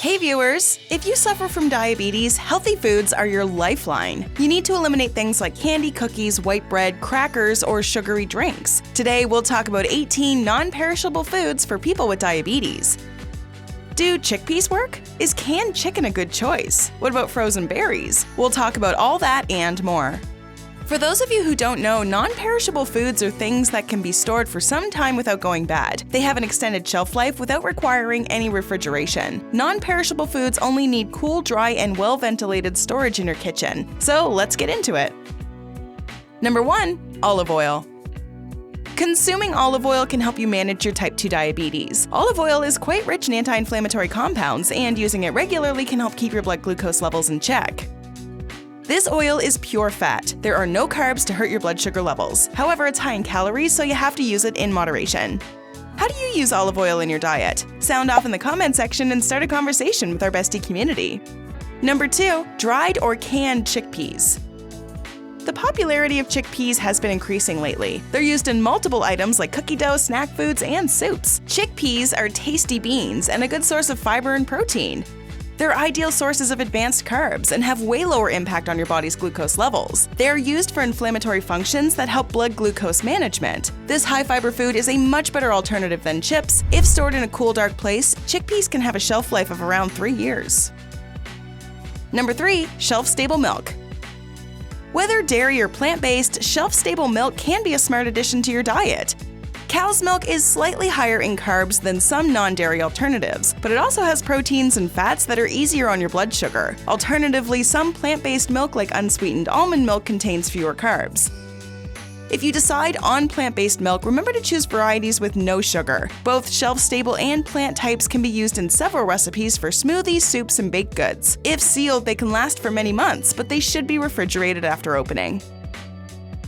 Hey viewers! If you suffer from diabetes, healthy foods are your lifeline. You need to eliminate things like candy, cookies, white bread, crackers, or sugary drinks. Today we'll talk about 18 non-perishable foods for people with diabetes. Do chickpeas work? Is canned chicken a good choice? What about frozen berries? We'll talk about all that and more. For those of you who don't know, non-perishable foods are things that can be stored for some time without going bad. They have an extended shelf life without requiring any refrigeration. Non-perishable foods only need cool, dry, and well-ventilated storage in your kitchen. So let's get into it. Number 1. Olive oil. Consuming olive oil can help you manage your type 2 diabetes. Olive oil is quite rich in anti-inflammatory compounds, and using it regularly can help keep your blood glucose levels in check. This oil is pure fat. There are no carbs to hurt your blood sugar levels. However, it's high in calories, so you have to use it in moderation. How do you use olive oil in your diet? Sound off in the comment section and start a conversation with our Bestie community. Number 2. Dried or canned chickpeas. The popularity of chickpeas has been increasing lately. They're used in multiple items like cookie dough, snack foods, and soups. Chickpeas are tasty beans and a good source of fiber and protein. They're ideal sources of advanced carbs and have way lower impact on your body's glucose levels. They are used for inflammatory functions that help blood glucose management. This high-fiber food is a much better alternative than chips. If stored in a cool, dark place, chickpeas can have a shelf life of around 3 years. Number 3. Shelf-stable milk. Whether dairy or plant-based, shelf-stable milk can be a smart addition to your diet. Cow's milk is slightly higher in carbs than some non-dairy alternatives, but it also has proteins and fats that are easier on your blood sugar. Alternatively, some plant-based milk like unsweetened almond milk contains fewer carbs. If you decide on plant-based milk, remember to choose varieties with no sugar. Both shelf-stable and plant types can be used in several recipes for smoothies, soups, and baked goods. If sealed, they can last for many months, but they should be refrigerated after opening.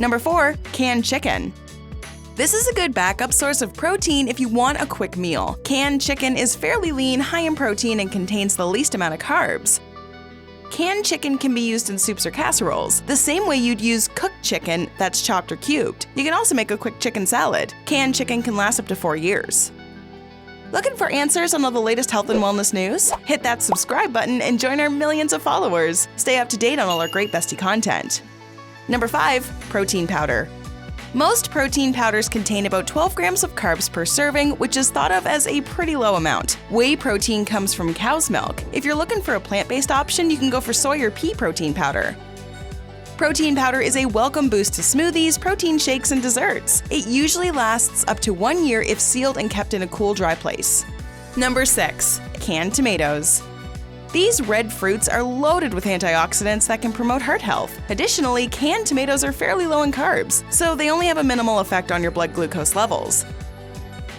Number 4. Canned chicken. This is a good backup source of protein if you want a quick meal. Canned chicken is fairly lean, high in protein, and contains the least amount of carbs. Canned chicken can be used in soups or casseroles, the same way you'd use cooked chicken that's chopped or cubed. You can also make a quick chicken salad. Canned chicken can last up to 4 years. Looking for answers on all the latest health and wellness news? Hit that subscribe button and join our millions of followers. Stay up to date on all our great Bestie content. Number 5. Protein powder. Most protein powders contain about 12 grams of carbs per serving, which is thought of as a pretty low amount. Whey protein comes from cow's milk. If you're looking for a plant-based option, you can go for soy or pea protein powder. Protein powder is a welcome boost to smoothies, protein shakes, and desserts. It usually lasts up to 1 year if sealed and kept in a cool, dry place. Number 6. Canned tomatoes. These red fruits are loaded with antioxidants that can promote heart health. Additionally, canned tomatoes are fairly low in carbs, so they only have a minimal effect on your blood glucose levels.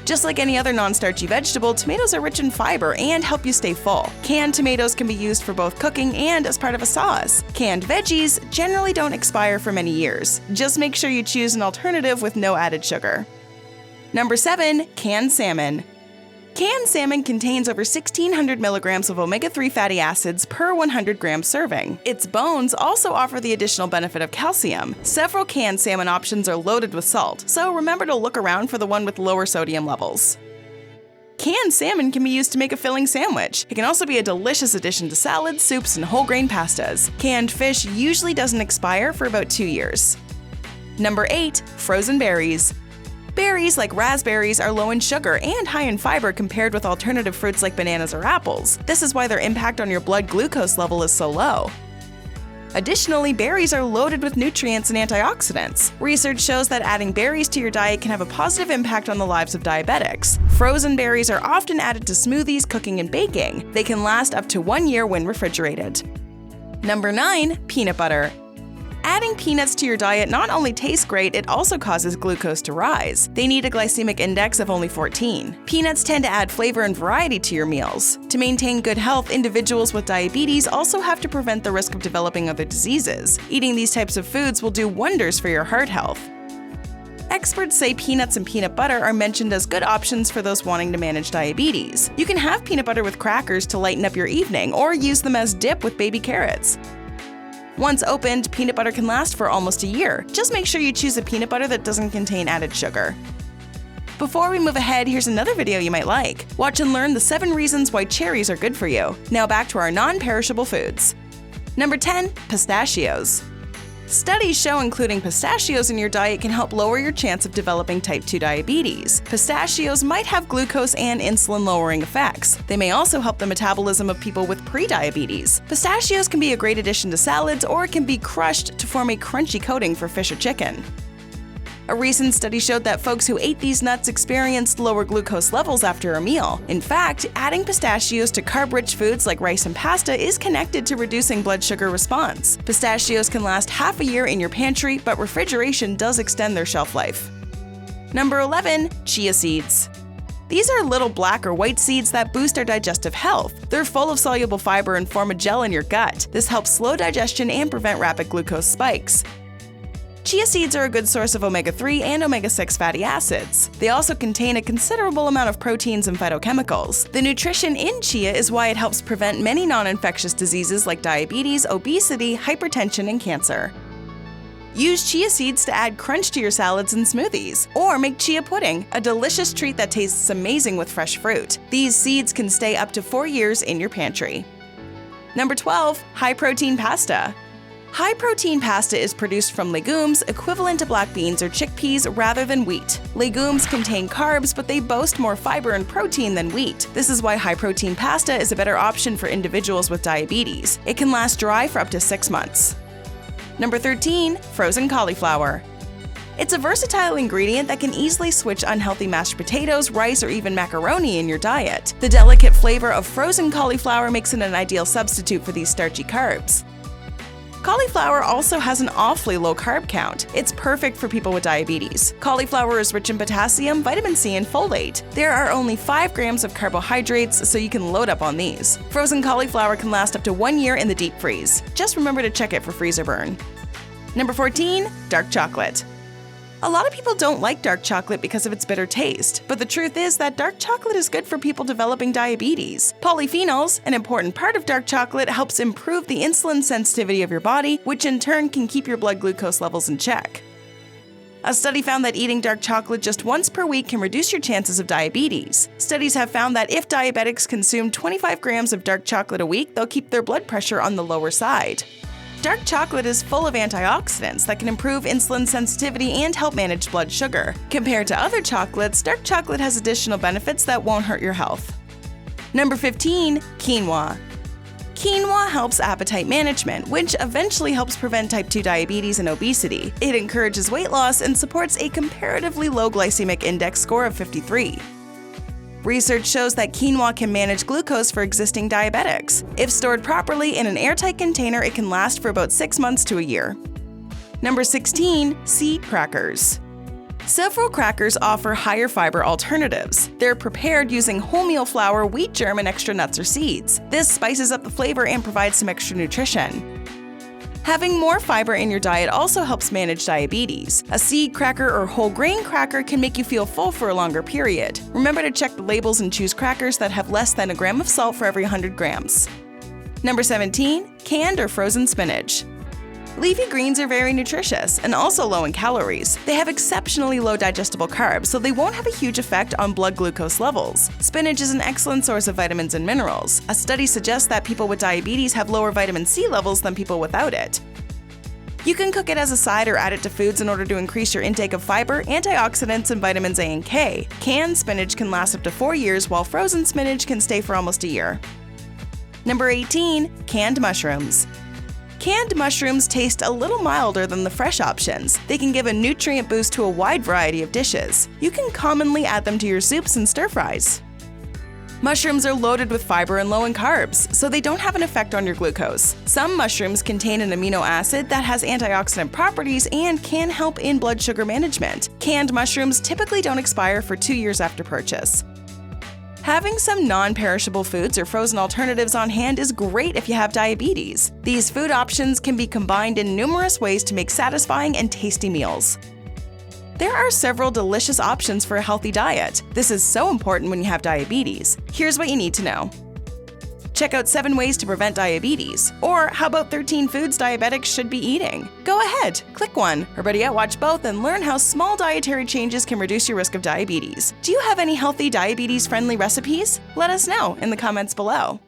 Just like any other non-starchy vegetable, tomatoes are rich in fiber and help you stay full. Canned tomatoes can be used for both cooking and as part of a sauce. Canned veggies generally don't expire for many years. Just make sure you choose an alternative with no added sugar. Number 7. Canned salmon. Canned salmon contains over 1,600 milligrams of omega-3 fatty acids per 100 gram serving. Its bones also offer the additional benefit of calcium. Several canned salmon options are loaded with salt, so remember to look around for the one with lower sodium levels. Canned salmon can be used to make a filling sandwich. It can also be a delicious addition to salads, soups, and whole grain pastas. Canned fish usually doesn't expire for about 2 years. Number 8. Frozen berries. Berries like raspberries are low in sugar and high in fiber compared with alternative fruits like bananas or apples. This is why their impact on your blood glucose level is so low. Additionally, berries are loaded with nutrients and antioxidants. Research shows that adding berries to your diet can have a positive impact on the lives of diabetics. Frozen berries are often added to smoothies, cooking, and baking. They can last up to 1 year when refrigerated. Number 9. Peanut butter. Adding peanuts to your diet not only tastes great, it also causes glucose to rise. They need a glycemic index of only 14. Peanuts tend to add flavor and variety to your meals. To maintain good health, individuals with diabetes also have to prevent the risk of developing other diseases. Eating these types of foods will do wonders for your heart health. Experts say peanuts and peanut butter are mentioned as good options for those wanting to manage diabetes. You can have peanut butter with crackers to lighten up your evening, or use them as dip with baby carrots. Once opened, peanut butter can last for almost a year. Just make sure you choose a peanut butter that doesn't contain added sugar. Before we move ahead, here's another video you might like. Watch and learn the 7 reasons why cherries are good for you. Now back to our non-perishable foods. Number 10. Pistachios. Studies show including pistachios in your diet can help lower your chance of developing type 2 diabetes. Pistachios might have glucose and insulin-lowering effects. They may also help the metabolism of people with pre-diabetes. Pistachios can be a great addition to salads or can be crushed to form a crunchy coating for fish or chicken. A recent study showed that folks who ate these nuts experienced lower glucose levels after a meal. In fact, adding pistachios to carb-rich foods like rice and pasta is connected to reducing blood sugar response. Pistachios can last half a year in your pantry, but refrigeration does extend their shelf life. Number 11. Chia seeds. These are little black or white seeds that boost our digestive health. They're full of soluble fiber and form a gel in your gut. This helps slow digestion and prevent rapid glucose spikes. Chia seeds are a good source of omega-3 and omega-6 fatty acids. They also contain a considerable amount of proteins and phytochemicals. The nutrition in chia is why it helps prevent many non-infectious diseases like diabetes, obesity, hypertension, and cancer. Use chia seeds to add crunch to your salads and smoothies. Or make chia pudding, a delicious treat that tastes amazing with fresh fruit. These seeds can stay up to 4 years in your pantry. Number 12. High-protein pasta. High-protein pasta is produced from legumes equivalent to black beans or chickpeas rather than wheat. Legumes contain carbs, but they boast more fiber and protein than wheat. This is why high-protein pasta is a better option for individuals with diabetes. It can last dry for up to 6 months. Number 13. Frozen cauliflower. It's a versatile ingredient that can easily switch unhealthy mashed potatoes, rice, or even macaroni in your diet. The delicate flavor of frozen cauliflower makes it an ideal substitute for these starchy carbs. Cauliflower also has an awfully low carb count. It's perfect for people with diabetes. Cauliflower is rich in potassium, vitamin C, and folate. There are only 5 grams of carbohydrates, so you can load up on these. Frozen cauliflower can last up to 1 year in the deep freeze. Just remember to check it for freezer burn. Number 14. Dark chocolate. A lot of people don't like dark chocolate because of its bitter taste, but the truth is that dark chocolate is good for people developing diabetes. Polyphenols, an important part of dark chocolate, helps improve the insulin sensitivity of your body, which in turn can keep your blood glucose levels in check. A study found that eating dark chocolate just once per week can reduce your chances of diabetes. Studies have found that if diabetics consume 25 grams of dark chocolate a week, they'll keep their blood pressure on the lower side. Dark chocolate is full of antioxidants that can improve insulin sensitivity and help manage blood sugar. Compared to other chocolates, dark chocolate has additional benefits that won't hurt your health. Number 15. Quinoa. Quinoa helps appetite management, which eventually helps prevent type 2 diabetes and obesity. It encourages weight loss and supports a comparatively low glycemic index score of 53. Research shows that quinoa can manage glucose for existing diabetics. If stored properly in an airtight container, it can last for about 6 months to a year. Number 16. Seed crackers. Several crackers offer higher fiber alternatives. They're prepared using wholemeal flour, wheat germ, and extra nuts or seeds. This spices up the flavor and provides some extra nutrition. Having more fiber in your diet also helps manage diabetes. A seed cracker or whole grain cracker can make you feel full for a longer period. Remember to check the labels and choose crackers that have less than a gram of salt for every 100 grams. Number 17. Canned or frozen spinach. Leafy greens are very nutritious and also low in calories. They have exceptionally low digestible carbs, so they won't have a huge effect on blood glucose levels. Spinach is an excellent source of vitamins and minerals. A study suggests that people with diabetes have lower vitamin C levels than people without it. You can cook it as a side or add it to foods in order to increase your intake of fiber, antioxidants, and vitamins A and K. Canned spinach can last up to 4 years, while frozen spinach can stay for almost a year. Number 18. Canned mushrooms. Canned mushrooms taste a little milder than the fresh options. They can give a nutrient boost to a wide variety of dishes. You can commonly add them to your soups and stir-fries. Mushrooms are loaded with fiber and low in carbs, so they don't have an effect on your glucose. Some mushrooms contain an amino acid that has antioxidant properties and can help in blood sugar management. Canned mushrooms typically don't expire for 2 years after purchase. Having some non-perishable foods or frozen alternatives on hand is great if you have diabetes. These food options can be combined in numerous ways to make satisfying and tasty meals. There are several delicious options for a healthy diet. This is so important when you have diabetes. Here's what you need to know. Check out 7 ways to prevent diabetes. Or how about 13 foods diabetics should be eating? Go ahead, click one, or better yet, watch both and learn how small dietary changes can reduce your risk of diabetes. Do you have any healthy diabetes-friendly recipes? Let us know in the comments below.